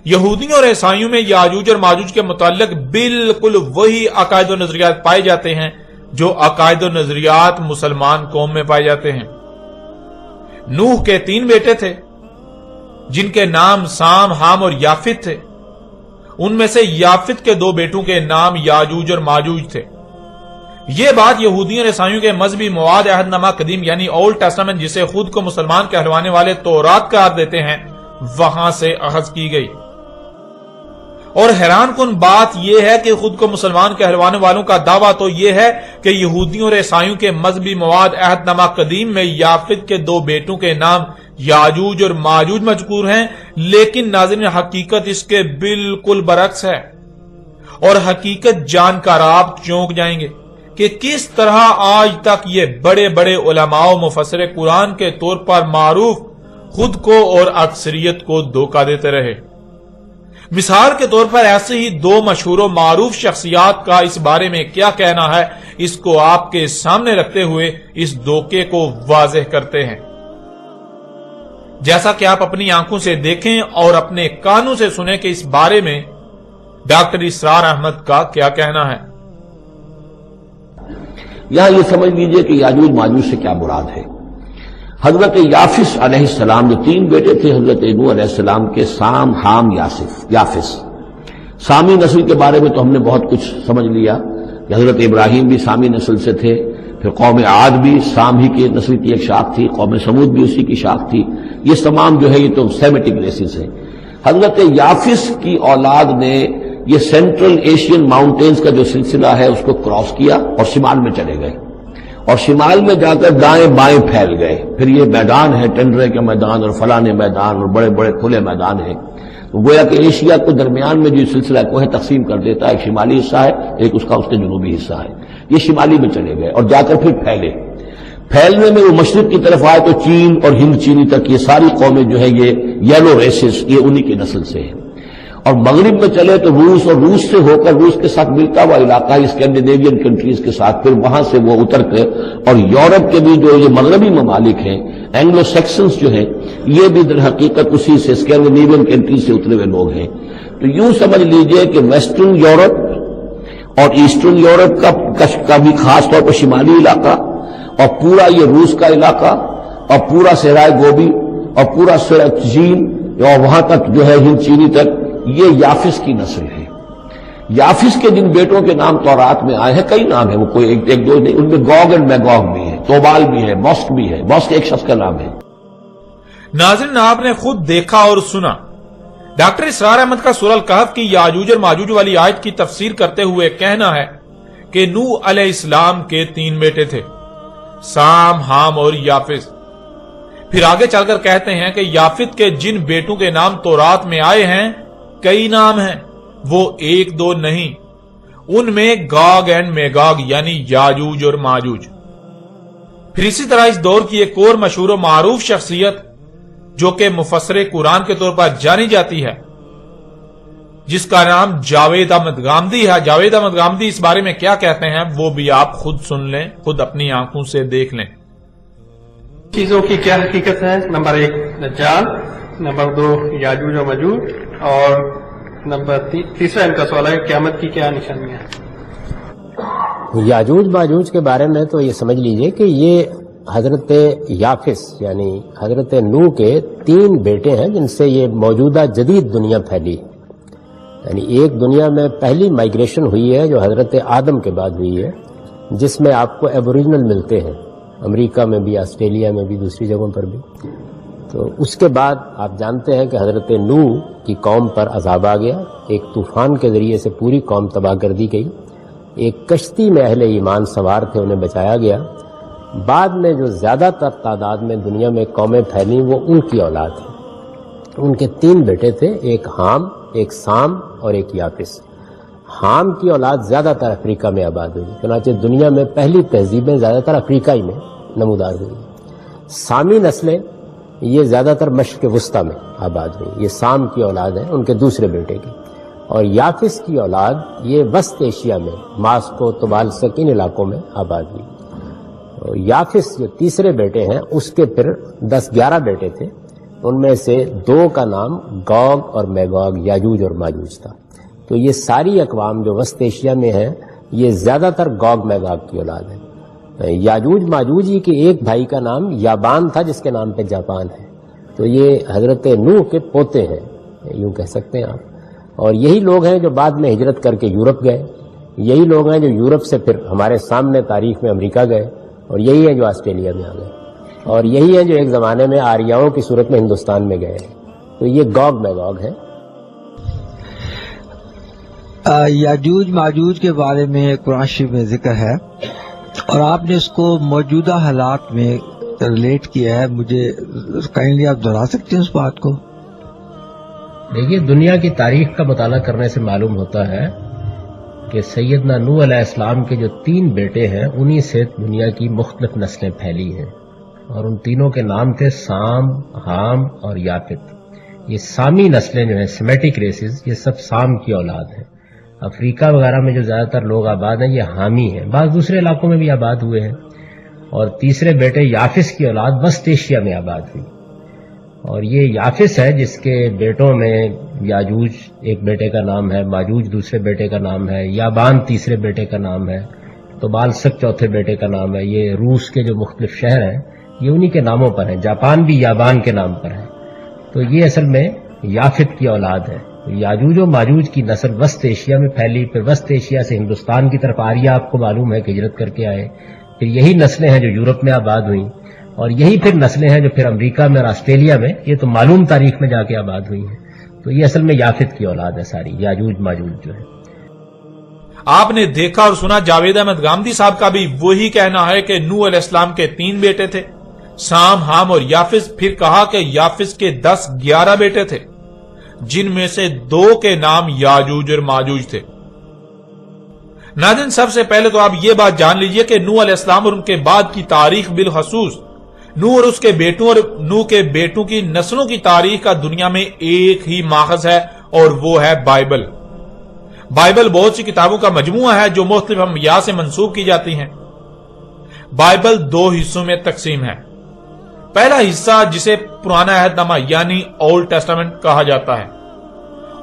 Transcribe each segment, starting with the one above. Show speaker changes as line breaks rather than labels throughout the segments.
یہودیوں اور عیسائیوں میں یاجوج اور ماجوج کے متعلق بالکل وہی عقائد و نظریات پائے جاتے ہیں جو عقائد و نظریات مسلمان قوم میں پائے جاتے ہیں۔ نوح کے 3 بیٹے تھے جن کے نام سام، حام اور یافت تھے۔ ان میں سے یافت کے 2 بیٹوں کے نام یاجوج اور ماجوج تھے۔ یہ بات یہودیوں اور عیسائیوں کے مذہبی مواد عہد نامہ قدیم یعنی اولڈ ٹیسٹامنٹ، جسے خود کو مسلمان کہلوانے والے تورات قرار دیتے ہیں، وہاں سے اخذ کی گئی۔ اور حیران کن بات یہ ہے کہ خود کو مسلمان کہلوانے والوں کا دعویٰ تو یہ ہے کہ یہودیوں اور عیسائیوں کے مذہبی مواد عہد نامہ قدیم میں یافت کے 2 بیٹوں کے نام یاجوج اور ماجوج مذکور ہیں، لیکن ناظرین حقیقت اس کے بالکل برعکس ہے۔ اور حقیقت جان کر آپ چونک جائیں گے کہ کس طرح آج تک یہ بڑے بڑے علماء و مفسر قرآن کے طور پر معروف خود کو اور اکثریت کو دھوکہ دیتے رہے۔ مثال کے طور پر ایسے ہی 2 مشہور و معروف شخصیات کا اس بارے میں کیا کہنا ہے، اس کو آپ کے سامنے رکھتے ہوئے اس دھوکے کو واضح کرتے ہیں۔ جیسا کہ آپ اپنی آنکھوں سے دیکھیں اور اپنے کانوں سے سنیں کہ اس بارے میں ڈاکٹر اسرار احمد کا کیا کہنا ہے۔
یہاں یہ سمجھ لیجئے کہ یاجوج ماجوج سے کیا مراد ہے۔ حضرت یافس علیہ السلام جو 3 بیٹے تھے حضرت نوح علیہ السلام کے، سام، حام، یافس۔ سامی نسل کے بارے میں تو ہم نے بہت کچھ سمجھ لیا کہ حضرت ابراہیم بھی سامی نسل سے تھے، پھر قوم عاد بھی سام ہی کی نسل کی ایک شاخ تھی، قوم سمود بھی اسی کی شاخ تھی۔ یہ تمام جو ہے یہ تو سیمیٹک ریسز ہیں۔ حضرت یافس کی اولاد نے یہ سینٹرل ایشین ماؤنٹینز کا جو سلسلہ ہے اس کو کراس کیا اور شمال میں چلے گئے، اور شمال میں جا کر دائیں بائیں پھیل گئے۔ پھر یہ میدان ہے، ٹنڈرے کے میدان اور فلانے میدان اور بڑے بڑے کھلے میدان ہیں۔ تو گویا کہ ایشیا کو درمیان میں جو سلسلہ کوہ تقسیم کر دیتا ہے، ایک شمالی حصہ ہے، ایک اس کا اس کے جنوبی حصہ ہے۔ یہ شمالی میں چلے گئے اور جا کر پھر پھیلے۔ پھیلنے میں وہ مشرق کی طرف آئے تو چین اور ہند چینی تک یہ ساری قومیں جو ہے یہ یلو ریسز، یہ انہی کی نسل سے ہیں۔ اور مغرب میں چلے تو روس، اور روس سے ہو کر روس کے ساتھ ملتا ہوا علاقہ اسکینڈینیوین کنٹریز کے ساتھ، پھر وہاں سے وہ اتر کے اور یورپ کے بھی جو یہ مغربی ممالک ہیں، اینگلو سیکسنز جو ہیں، یہ بھی در حقیقت اسی سے اسکینڈینیوین کنٹریز سے اترے ہوئے لوگ ہیں۔ تو یوں سمجھ لیجئے کہ ویسٹرن یورپ اور ایسٹرن یورپ کا بھی خاص طور پر شمالی علاقہ، اور پورا یہ روس کا علاقہ، اور پورا صحرائے گوبی، اور پورا چین، اور وہاں تک جو ہے ہند چینی تک، یہ یافس کی نسل ہے۔ یافس کے جن بیٹوں کے نام تورات میں آئے ہیں، کئی نام ہیں، وہ کوئی ایک دو نہیں، ان میں گوگ اینڈ میگوگ بھی ہے، توبال بھی ہے، موسک بھی ہے۔ موسک ایک شخص کا نام ہے۔
ناظرین، آپ نے خود دیکھا اور سنا ڈاکٹر اسرار احمد کا سورہ الکہف کی یاجوج اور ماجوج والی آیت کی تفسیر کرتے ہوئے کہنا ہے کہ نوح علیہ السلام کے 3 بیٹے تھے، سام، حام اور یافس۔ پھر آگے چل کر کہتے ہیں کہ یافت کے جن بیٹوں کے نام تورات میں آئے ہیں، کئی نام ہیں، وہ 1 2 نہیں، ان میں گاگ اینڈ میگاگ یعنی یاجوج اور ماجوج۔ پھر اسی طرح اس دور کی ایک اور مشہور و معروف شخصیت جو کہ مفسر قرآن کے طور پر جانی جاتی ہے، جس کا نام جاوید احمد غامدی ہے۔ جاوید احمد غامدی اس بارے میں کیا کہتے ہیں وہ بھی آپ خود سن لیں، خود اپنی آنکھوں سے دیکھ لیں۔
چیزوں کی کیا حقیقت ہے؟ نمبر 1 دجال، نمبر 2 یاجوج و ماجوج، اور نمبر 3 ان کا سوال ہے قیامت کی کیا نشانیاں ہیں؟
یاجوج ماجوج کے بارے میں تو یہ سمجھ لیجئے کہ یہ حضرت یافس یعنی حضرت نوح کے 3 بیٹے ہیں جن سے یہ موجودہ جدید دنیا پھیلی، یعنی ایک دنیا میں پہلی مائگریشن ہوئی ہے جو حضرت آدم کے بعد ہوئی ہے، جس میں آپ کو ایبوریجنل ملتے ہیں، امریکہ میں بھی، آسٹریلیا میں بھی، دوسری جگہوں پر بھی۔ تو اس کے بعد آپ جانتے ہیں کہ حضرت نوح کی قوم پر عذاب آ گیا، ایک طوفان کے ذریعے سے پوری قوم تباہ کر دی گئی، ایک کشتی میں اہل ایمان سوار تھے، انہیں بچایا گیا۔ بعد میں جو زیادہ تر تعداد میں دنیا میں قومیں پھیلیں وہ ان کی اولاد ہیں۔ ان کے 3 بیٹے تھے، ایک حام، ایک سام اور ایک یافس۔ حام کی اولاد زیادہ تر افریقہ میں آباد ہوئی، چنانچہ دنیا میں پہلی تہذیبیں زیادہ تر افریقہ ہی میں نمودار ہوئی۔ سامی نسلیں یہ زیادہ تر مشرق وسطیٰ میں آباد ہوئی، یہ سام کی اولاد ہے ان کے دوسرے بیٹے کی۔ اور یافس کی اولاد یہ وسط ایشیا میں ماسکو، طبالسک، ان علاقوں میں آباد ہوئی۔ یافس جو تیسرے بیٹے ہیں اس کے پھر 10-11 بیٹے تھے، ان میں سے 2 کا نام گوگ اور میگوگ، یاجوج اور ماجوج تھا۔ تو یہ ساری اقوام جو وسط ایشیا میں ہیں یہ زیادہ تر گوگ میگوگ کی اولاد ہے۔ یاجوج ماجوج ہی کے ایک بھائی کا نام یابان تھا جس کے نام پہ جاپان ہے۔ تو یہ حضرت نوح کے پوتے ہیں، یوں کہہ سکتے ہیں آپ، اور یہی لوگ ہیں جو بعد میں ہجرت کر کے یورپ گئے، یہی لوگ ہیں جو یورپ سے پھر ہمارے سامنے تاریخ میں امریکہ گئے، اور یہی ہیں جو آسٹریلیا میں آ گئے، اور یہی ہیں جو ایک زمانے میں آریاؤں کی صورت میں ہندوستان میں گئے۔ تو یہ گوگ میگوگ ہے۔
یاجوج ماجوج کے بارے میں قرآن شریف میں ذکر ہے اور آپ نے اس کو موجودہ حالات میں ریلیٹ کیا ہے، مجھے کائنڈلی آپ دہرا سکتے ہیں اس بات کو؟
دیکھیے، دنیا کی تاریخ کا مطالعہ کرنے سے معلوم ہوتا ہے کہ سیدنا نوح علیہ السلام کے جو 3 بیٹے ہیں انہی سے دنیا کی مختلف نسلیں پھیلی ہیں، اور ان تینوں کے نام تھے سام، حام اور یافت۔ یہ سامی نسلیں جو ہیں، سیمیٹک ریسز، یہ سب سام کی اولاد ہیں۔ افریقہ وغیرہ میں جو زیادہ تر لوگ آباد ہیں یہ حامی ہیں، بعض دوسرے علاقوں میں بھی آباد ہوئے ہیں۔ اور تیسرے بیٹے یافس کی اولاد وسط ایشیا میں آباد ہوئی، اور یہ یافس ہے جس کے بیٹوں میں یاجوج ایک بیٹے کا نام ہے، ماجوج دوسرے بیٹے کا نام ہے، یابان تیسرے بیٹے کا نام ہے، توبالسک چوتھے بیٹے کا نام ہے۔ یہ روس کے جو مختلف شہر ہیں یہ انہی کے ناموں پر ہیں، جاپان بھی یابان کے نام پر ہے۔ تو یہ اصل میں یافت کی اولاد ہے۔ یاجوج و ماجوج کی نسل وسط ایشیا میں پھیلی، پھر وسط ایشیا سے ہندوستان کی طرف آریہ آپ کو معلوم ہے کہ ہجرت کر کے آئے، پھر یہی نسلیں ہیں جو یورپ میں آباد ہوئیں، اور یہی پھر نسلیں ہیں جو پھر امریکہ میں اور آسٹریلیا میں، یہ تو معلوم تاریخ میں جا کے آباد ہوئی ہیں۔ تو یہ اصل میں یافت کی اولاد ہے ساری، یاجوج ماجوج جو ہے۔
آپ نے دیکھا اور سنا جاوید احمد گامدی صاحب کا بھی وہی کہنا ہے کہ نوح علیہ السلام کے 3 بیٹے تھے، سام، حام اور یافس۔ پھر کہا کہ یافس کے 10-11 بیٹے تھے، جن میں سے 2 کے نام یاجوج اور ماجوج تھے۔ ناظرین، سب سے پہلے تو آپ یہ بات جان لیجئے کہ نوح علیہ السلام اور ان کے بعد کی تاریخ بالخصوص نوح اور اس کے بیٹوں اور نوح کے بیٹوں کی نسلوں کی تاریخ کا دنیا میں ایک ہی ماخذ ہے، اور وہ ہے بائبل۔ بائبل بہت سی کتابوں کا مجموعہ ہے جو مختلف انبیاء سے منسوب کی جاتی ہیں۔ بائبل 2 حصوں میں تقسیم ہے۔ پہلا حصہ جسے پرانا عہد نامہ یعنی اولڈ ٹیسٹامنٹ کہا جاتا ہے،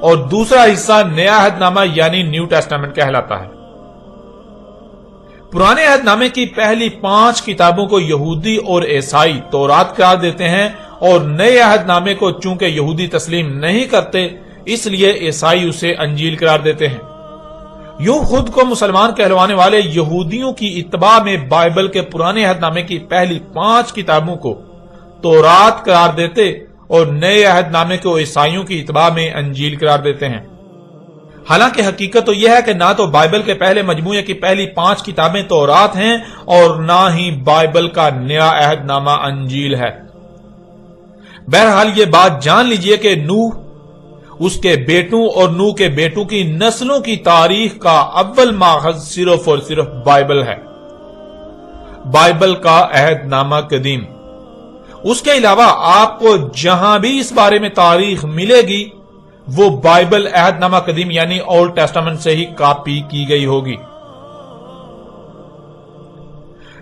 اور دوسرا حصہ نیا عہد نامہ یعنی نیو ٹیسٹامنٹ کہلاتا ہے۔ پرانے عہد نامے کی پہلی 5 کتابوں کو یہودی اور عیسائی تورات قرار دیتے ہیں، اور نئے عہد نامے کو چونکہ یہودی تسلیم نہیں کرتے اس لیے عیسائی اسے انجیل قرار دیتے ہیں۔ یوں خود کو مسلمان کہلوانے والے یہودیوں کی اتباع میں بائبل کے پرانے عہد نامے کی پہلی 5 کتابوں کو تورات قرار دیتے اور نئے عہد نامے کو عیسائیوں کی اتباع میں انجیل قرار دیتے ہیں۔ حالانکہ حقیقت تو یہ ہے کہ نہ تو بائبل کے پہلے مجموعے کی پہلی 5 کتابیں تورات ہیں، اور نہ ہی بائبل کا نیا عہد نامہ انجیل ہے۔ بہرحال یہ بات جان لیجئے کہ نوح، اس کے بیٹوں اور نوح کے بیٹوں کی نسلوں کی تاریخ کا اول ماخذ صرف اور صرف بائبل ہے، بائبل کا عہد نامہ قدیم۔ اس کے علاوہ آپ کو جہاں بھی اس بارے میں تاریخ ملے گی وہ بائبل عہد نامہ قدیم یعنی اولڈ ٹیسٹامنٹ سے ہی کاپی کی گئی ہوگی۔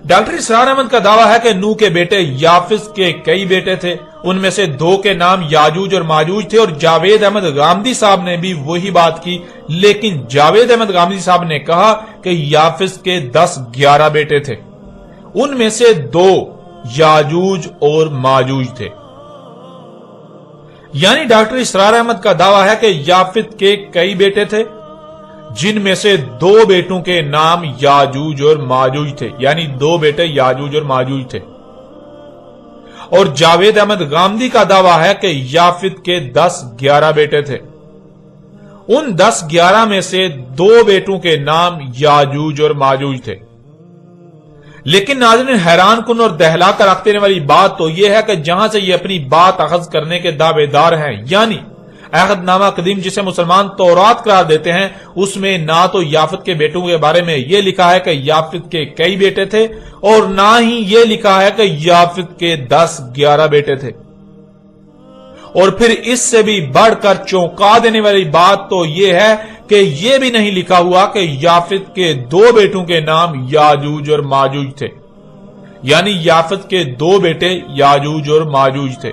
ڈاکٹر اسرار احمد کا دعویٰ ہے کہ نوح کے بیٹے یافس کے کئی بیٹے تھے، ان میں سے 2 کے نام یاجوج اور ماجوج تھے، اور جاوید احمد غامدی صاحب نے بھی وہی بات کی، لیکن جاوید احمد غامدی صاحب نے کہا کہ یافس کے 10-11 بیٹے تھے، ان میں سے 2 یاجوج اور ماجوج تھے۔ یعنی ڈاکٹر اسرار احمد کا دعویٰ ہے کہ یافت کے کئی بیٹے تھے، جن میں سے 2 بیٹوں کے نام یاجوج اور ماجوج تھے، یعنی 2 بیٹے یاجوج اور ماجوج تھے۔ اور جاوید احمد غامدی کا دعویٰ ہے کہ یافت کے 10-11 بیٹے تھے، ان 10-11 میں سے 2 بیٹوں کے نام یاجوج اور ماجوج تھے۔ لیکن ناظرین، حیران کن اور دہلا کر رکھ دینے والی بات تو یہ ہے کہ جہاں سے یہ اپنی بات اخذ کرنے کے دعوے دار ہیں، یعنی عہد نامہ قدیم جسے مسلمان تورات قرار دیتے ہیں، اس میں نہ تو یافت کے بیٹوں کے بارے میں یہ لکھا ہے کہ یافت کے کئی بیٹے تھے، اور نہ ہی یہ لکھا ہے کہ یافت کے 10-11 بیٹے تھے۔ اور پھر اس سے بھی بڑھ کر چونکا دینے والی بات تو یہ ہے کہ یہ بھی نہیں لکھا ہوا کہ یافت کے 2 بیٹوں کے نام یاجوج اور ماجوج تھے، یعنی یافت کے 2 بیٹے یاجوج اور ماجوج تھے۔